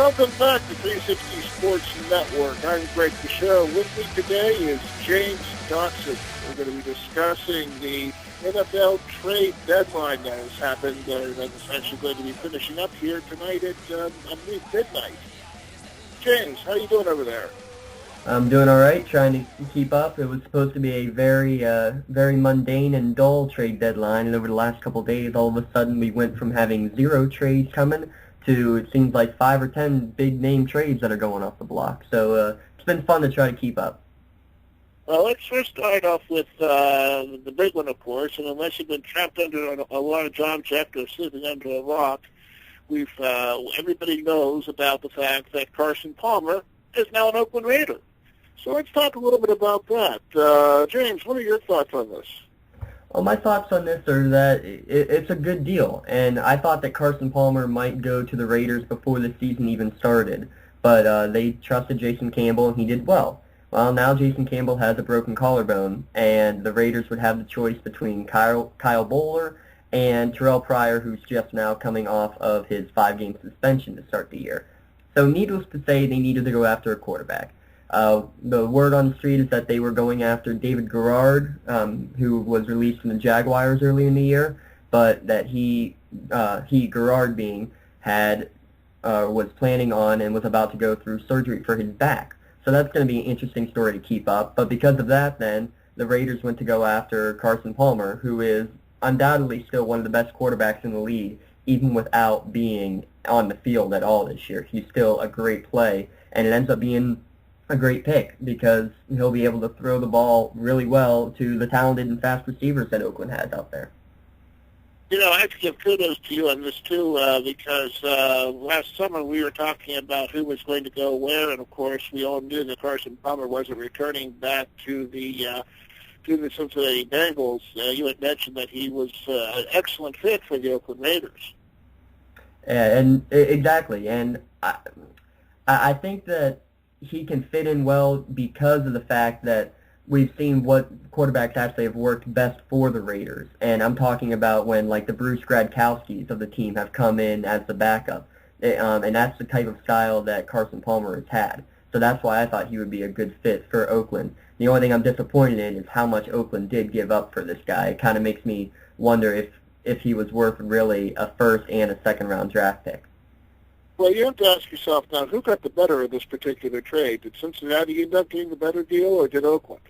Welcome back to 360 Sports Network. I'm Greg Michelle. With me today is James Dotson. We're going to be discussing the NFL trade deadline that has happened that's actually going to be finishing up here tonight at midnight. James, how are you doing over there? I'm doing all right, trying to keep up. It was supposed to be a very mundane and dull trade deadline, and over the last couple of days, all of a sudden, we went from having 0 trades coming to it seems like 5 or 10 big-name trades that are going off the block. So it's been fun to try to keep up. Well, let's first start off with the big one, of course, and unless you've been trapped under a large object or sleeping under a rock, everybody knows about the fact that Carson Palmer is now an Oakland Raider. So let's talk a little bit about that. James, what are your thoughts on this? Well, my thoughts on this are that it's a good deal, and I thought that Carson Palmer might go to the Raiders before the season even started, but they trusted Jason Campbell, and he did well. Well, now Jason Campbell has a broken collarbone, and the Raiders would have the choice between Kyle Bowler and Terrell Pryor, who's just now coming off of his 5-game suspension to start the year. So needless to say, they needed to go after a quarterback. The word on the street is that they were going after David Garrard, who was released from the Jaguars early in the year, but that Garrard being, was planning on and was about to go through surgery for his back. So that's going to be an interesting story to keep up. But because of that, then, the Raiders went to go after Carson Palmer, who is undoubtedly still one of the best quarterbacks in the league, even without being on the field at all this year. He's still a great play, and it ends up being a great pick because he'll be able to throw the ball really well to the talented and fast receivers that Oakland has out there. You know, I have to give kudos to you on this, too, because last summer we were talking about who was going to go where, and, of course, we all knew that Carson Palmer wasn't returning back to the Cincinnati Bengals. You had mentioned that he was an excellent fit for the Oakland Raiders. And exactly, and I think that he can fit in well because of the fact that we've seen what quarterbacks actually have worked best for the Raiders. And I'm talking about when, like, the Bruce Gradkowskis of the team have come in as the backup. And that's the type of style that Carson Palmer has had. So that's why I thought he would be a good fit for Oakland. The only thing I'm disappointed in is how much Oakland did give up for this guy. It kind of makes me wonder if he was worth really a first and a second-round draft pick. Well, you have to ask yourself now, who got the better of this particular trade? Did Cincinnati end up getting the better deal, or did Oakland?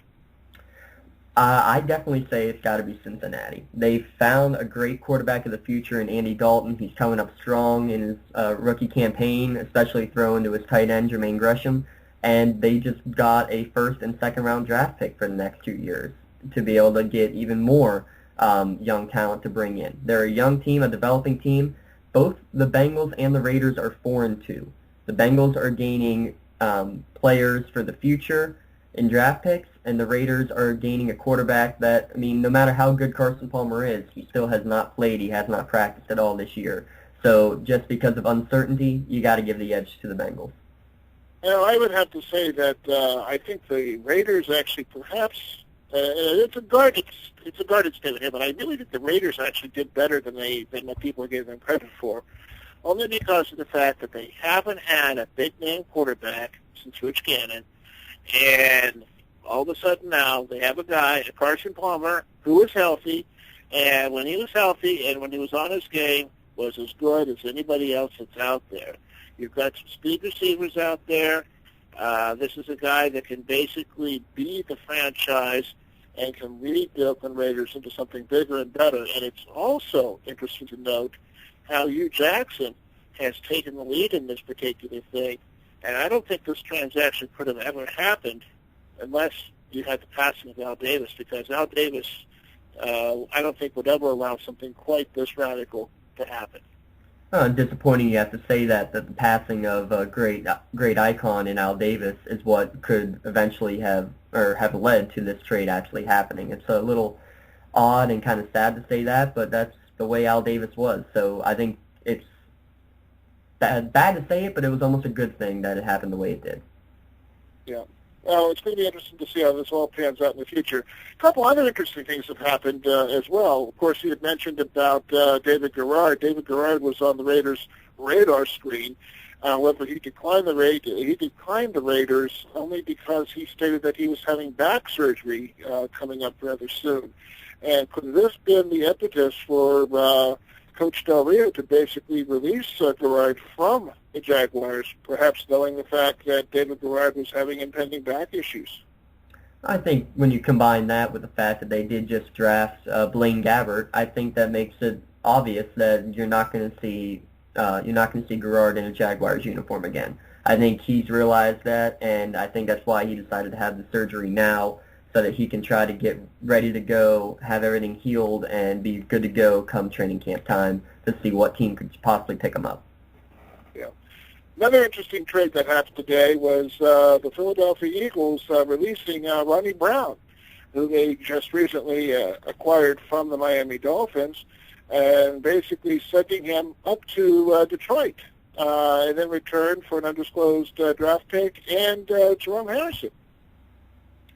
I definitely say it's got to be Cincinnati. They found a great quarterback of the future in Andy Dalton. He's coming up strong in his rookie campaign, especially throwing to his tight end, Jermaine Gresham. And they just got a first and second-round draft pick for the next 2 years to be able to get even more young talent to bring in. They're a young team, a developing team. Both the Bengals and the Raiders are 4-2. The Bengals are gaining players for the future in draft picks, and the Raiders are gaining a quarterback that, I mean, no matter how good Carson Palmer is, he still has not played, he has not practiced at all this year. So just because of uncertainty, you got to give the edge to the Bengals. You know, I would have to say that I think the Raiders actually perhaps, it's a guarded statement here, but I really think the Raiders actually did better than what people gave them credit for, only because of the fact that they haven't had a big-name quarterback since Rich Gannon, and all of a sudden now they have a guy, Carson Palmer, who is healthy, and when he was healthy and when he was on his game, was as good as anybody else that's out there. You've got some speed receivers out there. This is a guy that can basically be the franchise and can lead the Oakland Raiders into something bigger and better. And it's also interesting to note how Hugh Jackson has taken the lead in this particular thing. And I don't think this transaction could have ever happened unless you had the passing of Al Davis, because Al Davis, I don't think would ever allow something quite this radical to happen. Disappointing you have to say that the passing of a great icon in Al Davis is what could eventually have led to this trade actually happening. It's a little odd and kind of sad to say that, but that's the way Al Davis was. So I think it's bad to say it, but it was almost a good thing that it happened the way it did. Yeah. Well, it's going to be interesting to see how this all pans out in the future. A couple other interesting things have happened as well. Of course, you had mentioned about David Garrard. David Garrard was on the Raiders' radar screen However, he declined the Raiders only because he stated that he was having back surgery coming up rather soon. And could this been the impetus for Coach Del Rio to basically release Garrard from the Jaguars, perhaps knowing the fact that David Garrard was having impending back issues? I think when you combine that with the fact that they did just draft Blaine Gabbert, I think that makes it obvious that you're not going to see Garrard in a Jaguars uniform again. I think he's realized that, and I think that's why he decided to have the surgery now, so that he can try to get ready to go, have everything healed, and be good to go come training camp time to see what team could possibly pick him up. Yeah. Another interesting trade that happened today was the Philadelphia Eagles releasing Ronnie Brown, who they just recently acquired from the Miami Dolphins, and basically sending him up to Detroit, and in return for an undisclosed draft pick and Jerome Harrison.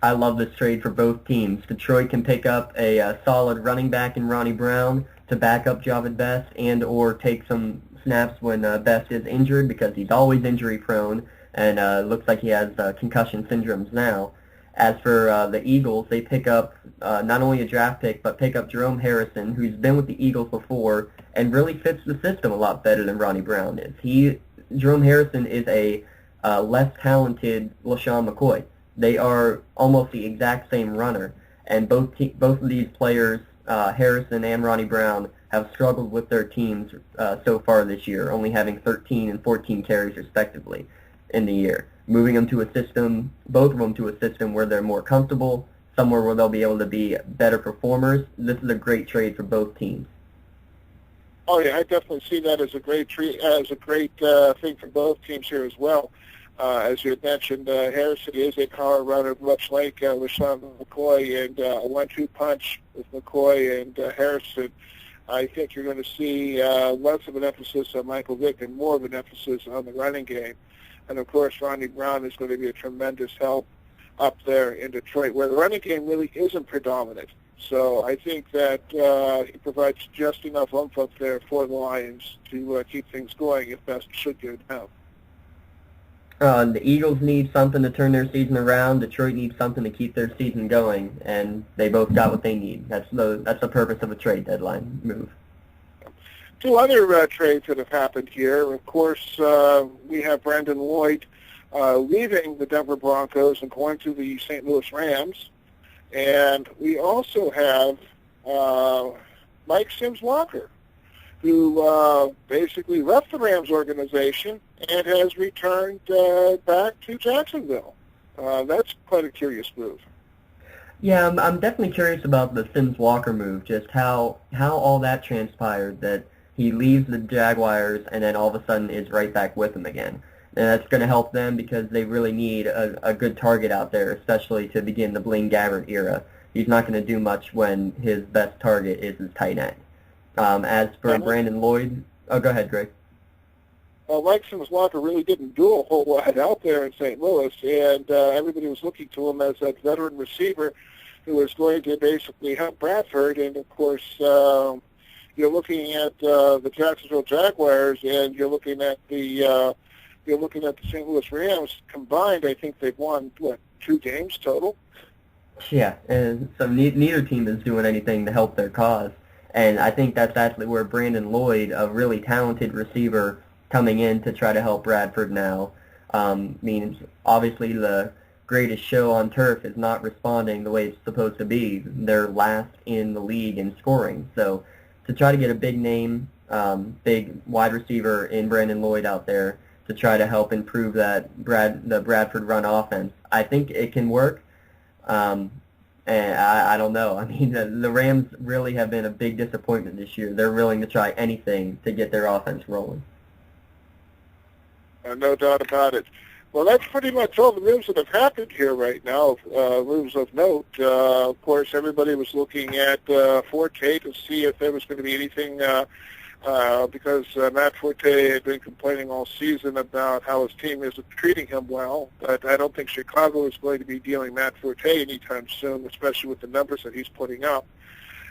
I love this trade for both teams. Detroit can pick up a solid running back in Ronnie Brown to back up Javid Best and or take some snaps when Best is injured, because he's always injury prone and looks like he has concussion syndromes now. As for the Eagles, they pick up not only a draft pick, but pick up Jerome Harrison, who's been with the Eagles before and really fits the system a lot better than Ronnie Brown is. Jerome Harrison is a less talented LaShawn McCoy. They are almost the exact same runner, and both of these players, Harrison and Ronnie Brown, have struggled with their teams so far this year, only having 13 and 14 carries respectively in the year. Moving them to a system, both of them to a system where they're more comfortable, somewhere where they'll be able to be better performers. This is a great trade for both teams. Oh yeah, I definitely see that as a great thing for both teams here as well. As you had mentioned, Harrison is a power runner, much like LaShawn McCoy, and a 1-2 punch with McCoy and Harrison. I think you're going to see less of an emphasis on Michael Vick and more of an emphasis on the running game. And, of course, Ronnie Brown is going to be a tremendous help up there in Detroit, where the running game really isn't predominant. So I think that he provides just enough oomph up there for the Lions to keep things going if Best should go down. The Eagles need something to turn their season around. Detroit needs something to keep their season going, and they both got what they need. That's the purpose of a trade deadline move. Two other trades that have happened here. Of course, we have Brandon Lloyd leaving the Denver Broncos and going to the St. Louis Rams, and we also have Mike Sims-Walker, who basically left the Rams organization and has returned back to Jacksonville. That's quite a curious move. Yeah, I'm definitely curious about the Sims-Walker move, just how all that transpired, that he leaves the Jaguars and then all of a sudden is right back with them again. And that's going to help them because they really need a good target out there, especially to begin the Blaine Gabbert era. He's not going to do much when his best target is his tight end. As for Brandon Lloyd, go ahead, Greg. Mike Sims-Walker really didn't do a whole lot out there in St. Louis, and everybody was looking to him as that veteran receiver who was going to basically help Bradford. And of course, you're looking at the Jacksonville Jaguars, and you're looking at the St. Louis Rams combined. I think they've won 2 games total. Yeah, and so neither team is doing anything to help their cause. And I think that's actually where Brandon Lloyd, a really talented receiver, coming in to try to help Bradford now, means obviously the greatest show on turf is not responding the way it's supposed to be. They're last in the league in scoring. So to try to get a big name, big wide receiver in Brandon Lloyd out there to try to help improve the Bradford run offense, I think it can work. And I don't know. I mean, the Rams really have been a big disappointment this year. They're willing to try anything to get their offense rolling. No doubt about it. Well, that's pretty much all the moves that have happened here right now, moves of note. Of course, everybody was looking at Forte to see if there was going to be anything, because Matt Forte had been complaining all season about how his team isn't treating him well. But I don't think Chicago is going to be dealing Matt Forte anytime soon, especially with the numbers that he's putting up.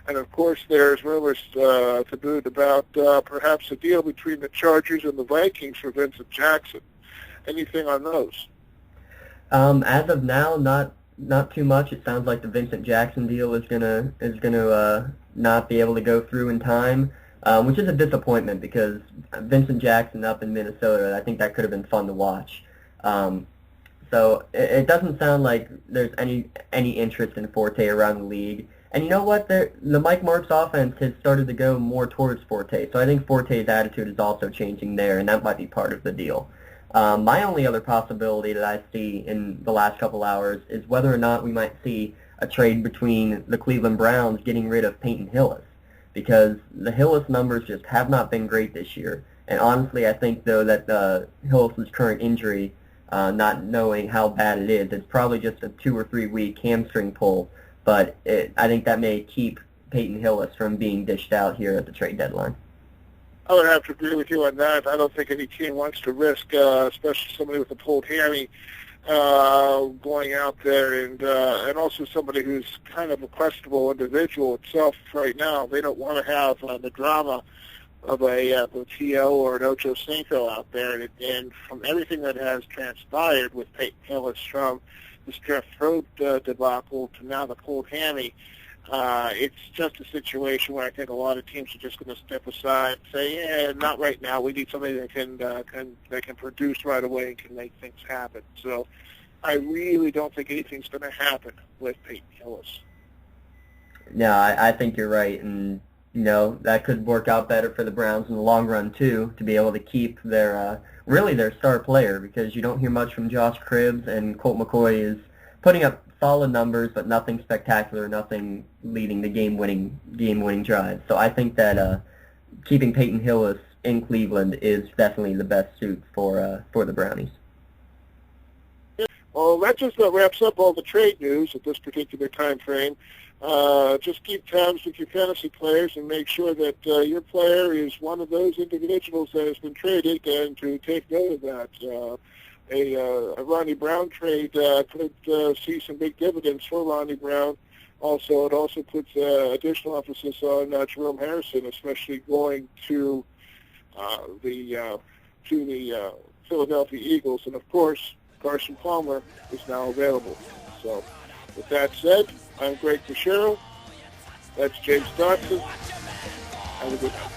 And, of course, there's rumors to boot about perhaps a deal between the Chargers and the Vikings for Vincent Jackson. Anything on those? As of now, not too much. It sounds like the Vincent Jackson deal is gonna not be able to go through in time, which is a disappointment because Vincent Jackson up in Minnesota, I think that could have been fun to watch. So it doesn't sound like there's any interest in Forte around the league. And you know what? The Mike Marks offense has started to go more towards Forte. So I think Forte's attitude is also changing there, and that might be part of the deal. My only other possibility that I see in the last couple hours is whether or not we might see a trade between the Cleveland Browns getting rid of Peyton Hillis, because the Hillis numbers just have not been great this year. And honestly, I think, though, that Hillis's current injury, not knowing how bad it is, it's probably just a 2 or 3 week hamstring pull, but I think that may keep Peyton Hillis from being dished out here at the trade deadline. I would have to agree with you on that. I don't think any team wants to risk, especially somebody with a pulled hammy, going out there, and also somebody who's kind of a questionable individual itself right now. They don't want to have the drama of a T.O. or an Ocho Cinco out there. And from everything that has transpired with Peyton Hillis, from the strep throat debacle to now the pulled hammy, it's just a situation where I think a lot of teams are just going to step aside and say, yeah, not right now. We need somebody that can produce right away and can make things happen. So I really don't think anything's going to happen with Peyton Hillis. No, I think you're right, and that could work out better for the Browns in the long run too, to be able to keep their really their star player, because you don't hear much from Josh Cribbs, and Colt McCoy is putting up solid numbers, but nothing spectacular, nothing leading to game-winning drives. So I think that keeping Peyton Hillis in Cleveland is definitely the best suit for the Brownies. Well, that just wraps up all the trade news at this particular time frame. Just keep tabs with your fantasy players and make sure that your player is one of those individuals that has been traded, and to take note of that. A Ronnie Brown trade could see some big dividends for Ronnie Brown. Also, it also puts additional emphasis on Jerome Harrison, especially going to the Philadelphia Eagles. And, of course, Carson Palmer is now available. So, with that said, I'm Greg Fischero. That's James Dotson. Have a good night.